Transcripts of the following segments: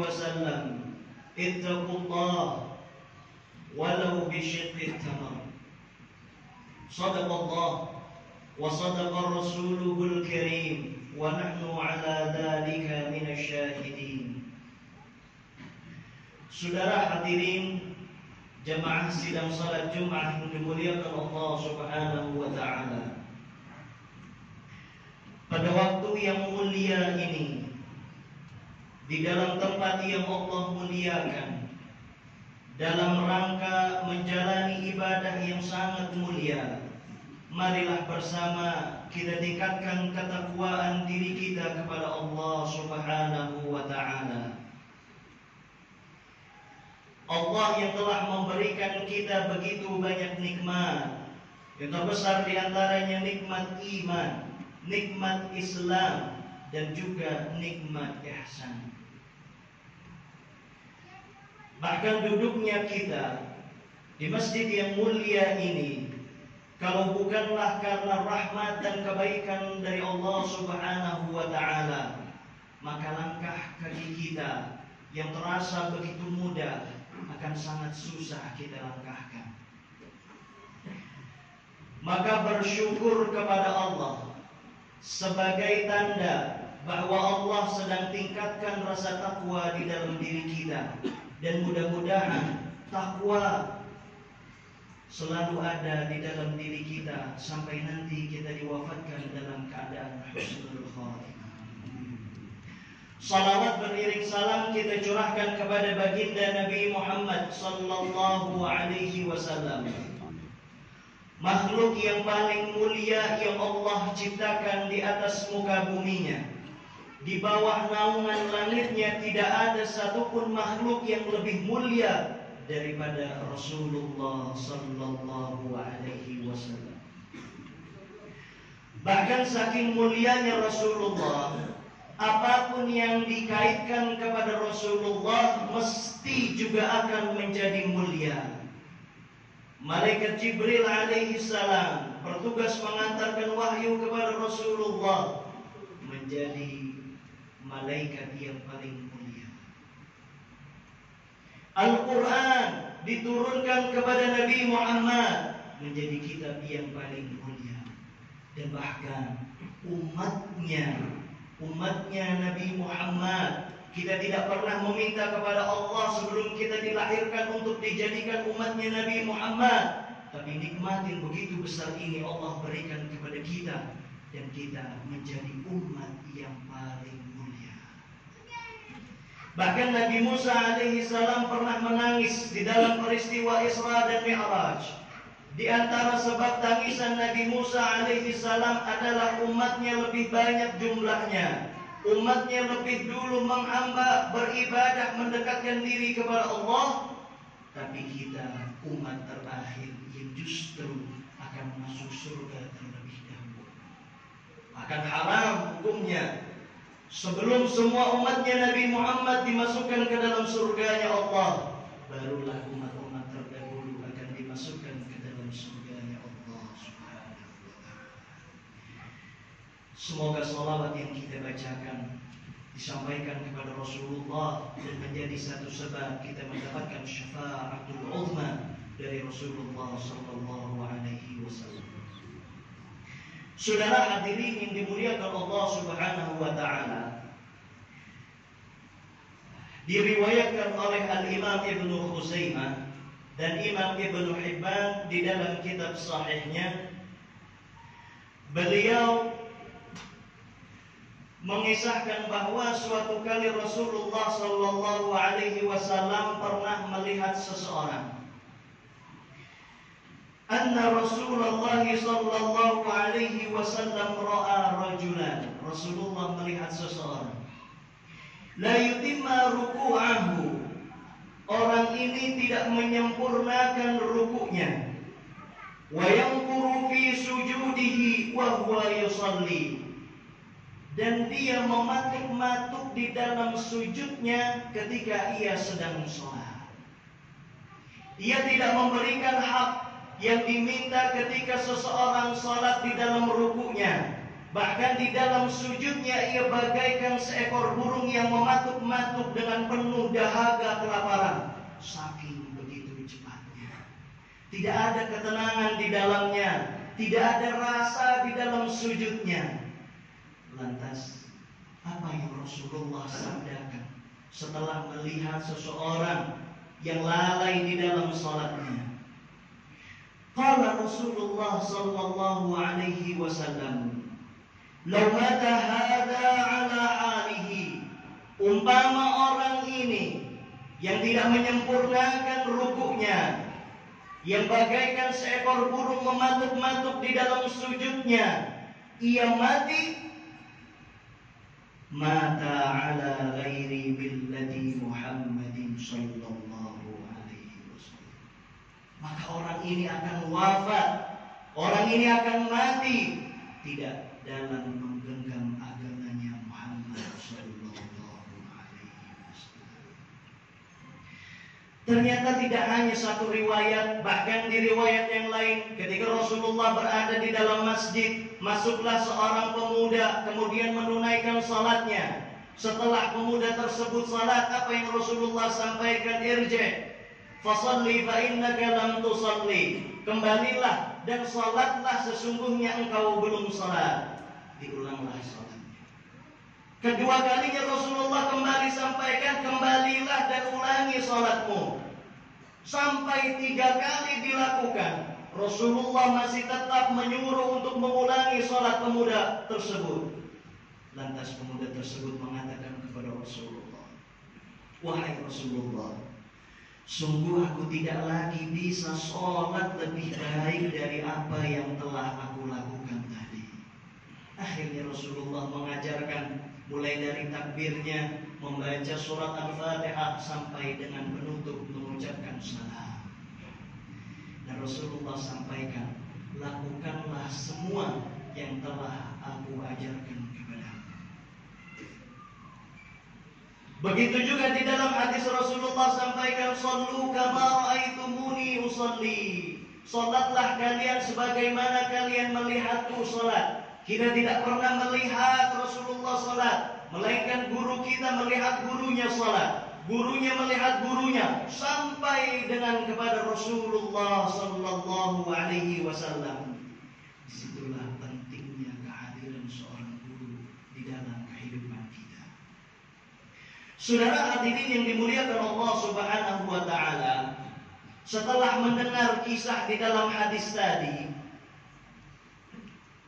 وسلم اتقوا الله ولو بشق التمر. صدق الله وصدق رسوله الكريم ونحن على ذلك من الشاهدين. Saudara hadirin jamaah sidang salat Jumat yang dimuliakan Allah Subhanahu wa taala. Pada waktu yang mulia ini, di dalam tempat yang Allah muliakan, dalam rangka menjalani ibadah yang sangat mulia, marilah bersama kita tingkatkan ketakwaan diri kita kepada Allah Subhanahu wa taala. Allah yang telah memberikan kita begitu banyak nikmat, yang terbesar di antaranya nikmat iman, nikmat Islam, dan juga nikmat ihsan. Bahkan duduknya kita di masjid yang mulia ini, kalau bukanlah karena rahmat dan kebaikan dari Allah Subhanahu wa taala, maka langkah kaki kita yang terasa begitu mudah akan sangat susah kita langkahkan. Maka bersyukur kepada Allah sebagai tanda bahwa Allah sedang tingkatkan rasa takwa di dalam diri kita, dan mudah-mudahan takwa selalu ada di dalam diri kita sampai nanti kita diwafatkan dalam keadaan husnul khatimah. Salawat beriring salam kita curahkan kepada baginda Nabi Muhammad sallallahu alaihi wasallam, makhluk yang paling mulia yang Allah ciptakan di atas muka buminya. Di bawah naungan langitnya tidak ada satupun makhluk yang lebih mulia daripada Rasulullah sallallahu alaihi wasallam. Bahkan saking mulianya Rasulullah, apapun yang dikaitkan kepada Rasulullah mesti juga akan menjadi mulia. Malaikat Jibril alaihi salam bertugas mengantarkan wahyu kepada Rasulullah, menjadi malaikat yang paling mulia. Al-Quran diturunkan kepada Nabi Muhammad, menjadi kitab yang paling mulia. Dan bahkan umatnya Nabi Muhammad, kita tidak pernah meminta kepada Allah sebelum kita dilahirkan untuk dijadikan umatnya Nabi Muhammad, tapi nikmat yang begitu besar ini Allah berikan kepada kita, dan kita menjadi umat yang paling mulia. Bahkan Nabi Musa alaihi salam pernah menangis di dalam peristiwa Isra dan Mi'raj. Di antara sebab tangisan Nabi Musa alaihi salam adalah umatnya lebih banyak jumlahnya. Umatnya lebih dulu menghamba, beribadah, mendekatkan diri kepada Allah. Tapi kita umat terakhir yang justru akan masuk surga terlebih dahulu. Akan haram hukumnya sebelum semua umatnya Nabi Muhammad dimasukkan ke dalam surganya Allah, barulah umat-umat terdahulu akan dimasukkan ke dalam surganya Allah Subhanahu wa ta'ala. Semoga salawat yang kita bacakan disampaikan kepada Rasulullah dan menjadi satu sebab kita mendapatkan syafaatul uzma dari Rasulullah sallallahu alaihi wasallam. Saudara hadirin yang dimuliakan Allah Subhanahu wa taala, diriwayatkan oleh Al-Imam Ibnu Khuzaimah dan Imam Ibnu Hibban di dalam kitab sahihnya, beliau mengisahkan bahwa suatu kali Rasulullah sallallahu alaihi wasallam pernah melihat seseorang. Anna Rasulullah sallallahu alaihi wasallam ra'a rajulan. Rasulullah melihat seseorang. La yutimma ruku'ahu. Orang ini tidak menyempurnakan rukuknya. Wa yanquru fi sujudihi wa huwa yusalli. Dan dia mematuk-matuk di dalam sujudnya ketika ia sedang sholat. Dia tidak memberikan hak yang diminta ketika seseorang sholat di dalam rukuknya. Bahkan di dalam sujudnya ia bagaikan seekor burung yang mematuk-matuk dengan penuh dahaga kelaparan. Saking begitu cepatnya. Tidak ada ketenangan di dalamnya. Tidak ada rasa di dalam sujudnya. Lantas, apa yang Rasulullah sabdakan setelah melihat seseorang yang lalai di dalam salatnya? Qala Rasulullah sallallahu alaihi wasallam, "Law mata hadza ala halihi." Umpama orang ini yang tidak menyempurnakan rukuknya, yang bagaikan seekor burung mematuk-matuk di dalam sujudnya, ia mati, mata ala ghairi billati Muhammadin sallallahu alaihi wasallam. Maka orang ini akan wafat, orang ini akan mati tidak dalam menggenggam agamanya Muhammad sallallahu alaihi wasallam. Ternyata tidak hanya satu riwayat, bahkan di riwayat yang lain ketika Rasulullah berada di dalam masjid, masuklah seorang pemuda kemudian menunaikan salatnya. Setelah pemuda tersebut salat, apa yang Rasulullah sampaikan? Irji' fasalli fa innaka lam tusalli. Kembalilah dan salatlah, sesungguhnya engkau belum salat. Diulanglah salatnya. Kedua kalinya Rasulullah kembali sampaikan, kembalilah dan ulangi salatmu. Sampai 3 kali dilakukan, Rasulullah masih tetap menyuruh untuk mengulangi salat pemuda tersebut. Lantas pemuda tersebut mengatakan kepada Rasulullah, "Wahai Rasulullah, sungguh aku tidak lagi bisa sholat lebih baik dari apa yang telah aku lakukan tadi." Akhirnya Rasulullah mengajarkan mulai dari takbirnya, membaca surat Al-Fatihah sampai dengan penutup mengucapkan salam. Dan Rasulullah sampaikan, lakukanlah semua yang telah aku ajarkan kepadamu. Begitu juga di dalam hadis Rasulullah sampaikan, "Shallu kama ra'aitumuni usolli." Salatlah kalian sebagaimana kalian melihatku salat. Kita tidak pernah melihat Rasulullah salat, melainkan guru kita melihat gurunya salat, gurunya melihat gurunya, sampai dengan kepada Rasulullah sallallahu alaihi wasallam. Disitulah pentingnya kehadiran seorang guru di dalam kehidupan kita. Saudara hadirin yang dimuliakan Allah Subhanahu wa taala, setelah mendengar kisah di dalam hadis tadi,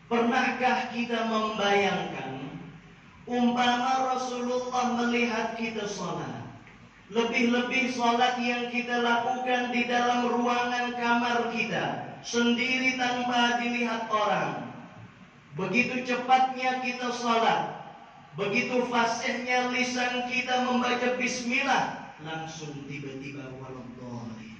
pernahkah kita membayangkan umpama Rasulullah melihat kita sholat, lebih-lebih sholat yang kita lakukan di dalam ruangan kamar kita sendiri tanpa dilihat orang. Begitu cepatnya kita sholat, begitu fasihnya lisan kita membaca bismillah, langsung tiba-tiba waladhdallin.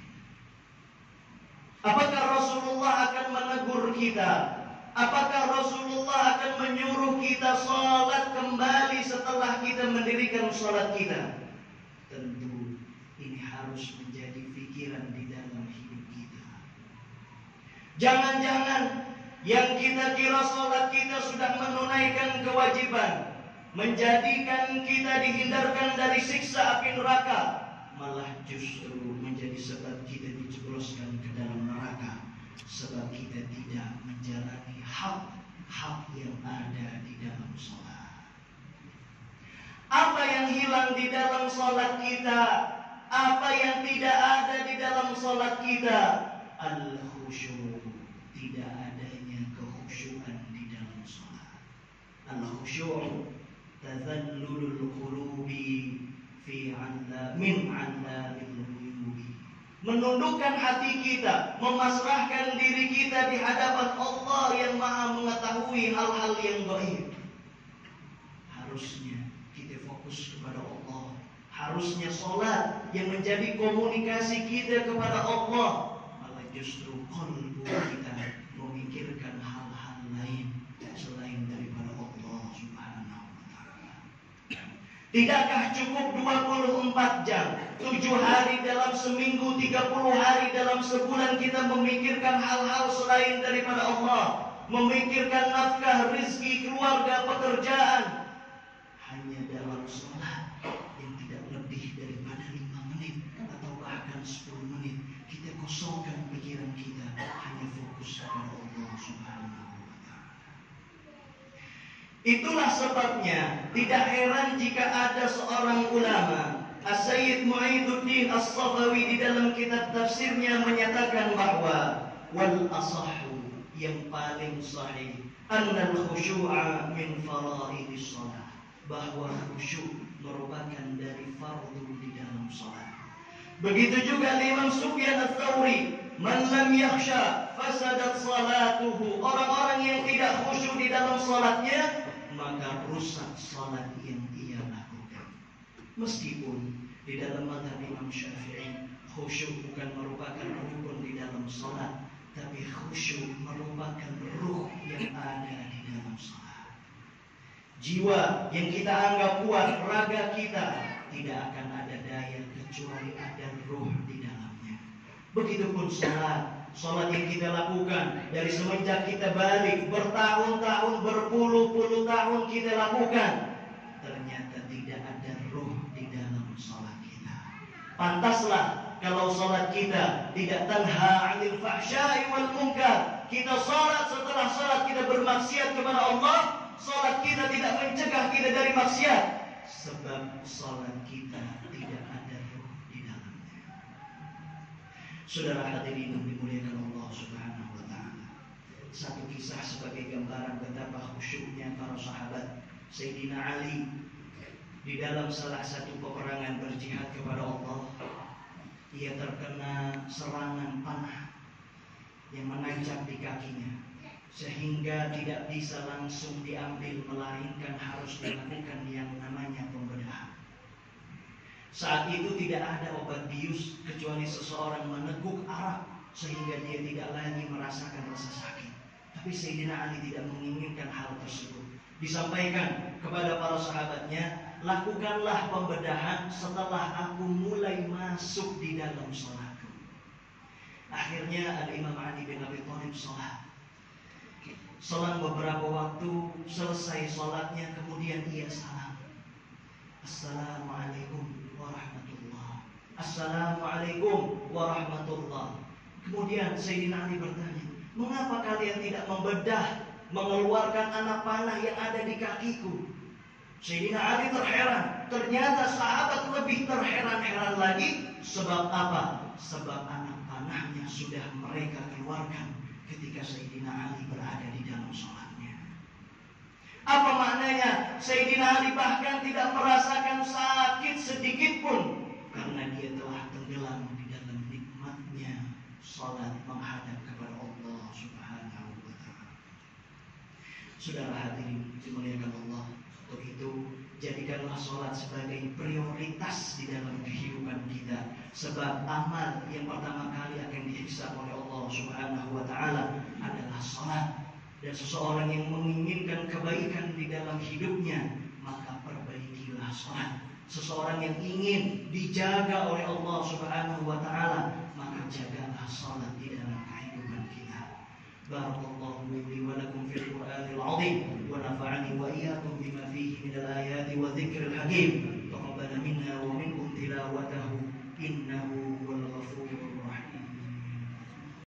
Apakah Rasulullah akan menegur kita? Apakah Rasulullah akan menyuruh kita sholat kembali setelah kita mendirikan sholat kita? Tentu ini harus menjadi pikiran di dalam hidup kita. Jangan-jangan yang kita kira sholat kita sudah menunaikan kewajiban, menjadikan kita dihindarkan dari siksa api neraka, malah justru menjadi sebab kita dijebloskan ke dalam neraka, sebab kita tidak menjalani hak-hak yang ada di dalam sholat. Apa yang hilang di dalam sholat kita? Apa yang tidak ada di dalam sholat kita? Al-khusyuk, tidak adanya kekhusyukan di dalam sholat. Al-khusyuk tadhallulul qulubi fi min 'allabil ghuyubi. Menundukkan hati kita, memasrahkan diri kita di hadapan Allah yang Maha mengetahui hal-hal yang gaib. Harusnya kita fokus kepada Allah. Harusnya sholat yang menjadi komunikasi kita kepada Allah, malah justru qalbu kita memikirkan hal-hal lain selain daripada Allah Subhanahu wa ta'ala. Tidakkah cukup 24 jam, 7 hari dalam seminggu, 30 hari dalam sebulan kita memikirkan hal-hal selain daripada Allah? memikirkan nafkah, rezeki, keluarga, pekerjaan. Hanya dalam sholat yang tidak lebih daripada 5 menit atau bahkan 10 menit, kita kosongkan pikiran kita, hanya fokus kepada Allah Subhanahu wa Ta'ala. Itulah sebabnya tidak heran jika ada seorang ulama, As-Sayyid Mu'aiduddin As-Safawi, di dalam kitab tafsirnya menyatakan bahwa wal asahhu, yang paling sahih, annal khusyu'a min faraidis shalah, bahwa khusyuk merupakan dari fardu di dalam salat. Begitu juga Imam Sufyan Ats-Tsauri, man lam yakhsha fasadat salatuhu, orang-orang yang tidak khusyuk di dalam salatnya, maka rusak salat yang ia lakukan. Meskipun di dalam mazhab Imam Syafi'i, khusyuk bukan merupakan rukun di dalam salat, tapi khusyuk merupakan ruh yang ada di dalam salat. Jiwa yang kita anggap kuat, raga kita, tidak akan ada daya kecuali ada ruh di dalamnya. Begitupun salat. Salat yang kita lakukan dari semenjak kita balik, bertahun-tahun, berpuluh-puluh tahun kita lakukan, ternyata tidak ada ruh di dalam salat kita. Pantaslah kalau salat kita tidak tanha 'anil fahsya'i wal munkar. Kita salat, setelah salat kita bermaksiat kepada Allah. Salat kita tidak mencegah kita dari maksiat, sebab salat kita tidak ada ruh di dalamnya. Saudara hadirin yang dimuliakan Allah Subhanahu wa Ta'ala, satu kisah sebagai gambaran betapa khusyuknya para sahabat. Sayyidina Ali di dalam salah satu peperangan berjihad kepada Allah, ia terkena serangan panah yang menancap di kakinya, sehingga tidak bisa langsung diambil, melainkan harus dilakukan yang namanya pembedahan. Saat itu tidak ada obat bius kecuali seseorang meneguk arak sehingga dia tidak lagi merasakan rasa sakit. Tapi Sayyidina Ali tidak menginginkan hal tersebut. Disampaikan kepada para sahabatnya, lakukanlah pembedahan setelah aku mulai masuk di dalam salatku. Akhirnya Al-Imam Ali bin Abi Thalib salat. Selang beberapa waktu selesai salatnya, kemudian ia salam, Assalamualaikum warahmatullah. Assalamualaikum warahmatullah. Kemudian Sayyidina Ali bertanya, mengapa kalian tidak membedah, mengeluarkan anak panah yang ada di kakiku? Sayyidina Ali terheran. Ternyata sahabat lebih terheran-heran lagi. Sebab apa? Sebab anak panahnya sudah mereka keluarkan ketika Sayyidina Ali berada di dalam sholatnya. Apa maknanya? Sayyidina Ali bahkan tidak merasakan sakit sedikit pun, karena dia telah tenggelam di dalam nikmatnya sholat menghadap kepada Allah Subhanahu wa Ta'ala. Saudara hadirin dimuliakan Allah, untuk itu jadikanlah sholat sebagai prioritas di dalam kehidupan kita. Sebab amal yang pertama kali akan dihisab oleh Allah Subhanahu wa Ta'ala adalah sholat. Dan seseorang yang menginginkan kebaikan di dalam hidupnya, maka perbaikilah sholat. Seseorang yang ingin dijaga oleh Allah Subhanahu wa Ta'ala, maka jagalah sholat di dalam kehidupan kita. Barakallahu li wa lakum fil Qur'anil 'azim wa nafa'ani wa iyyakum bima fihi minal ayati wa dzikril hakim. Taqabbal minna wa minkum tilawatahu innahu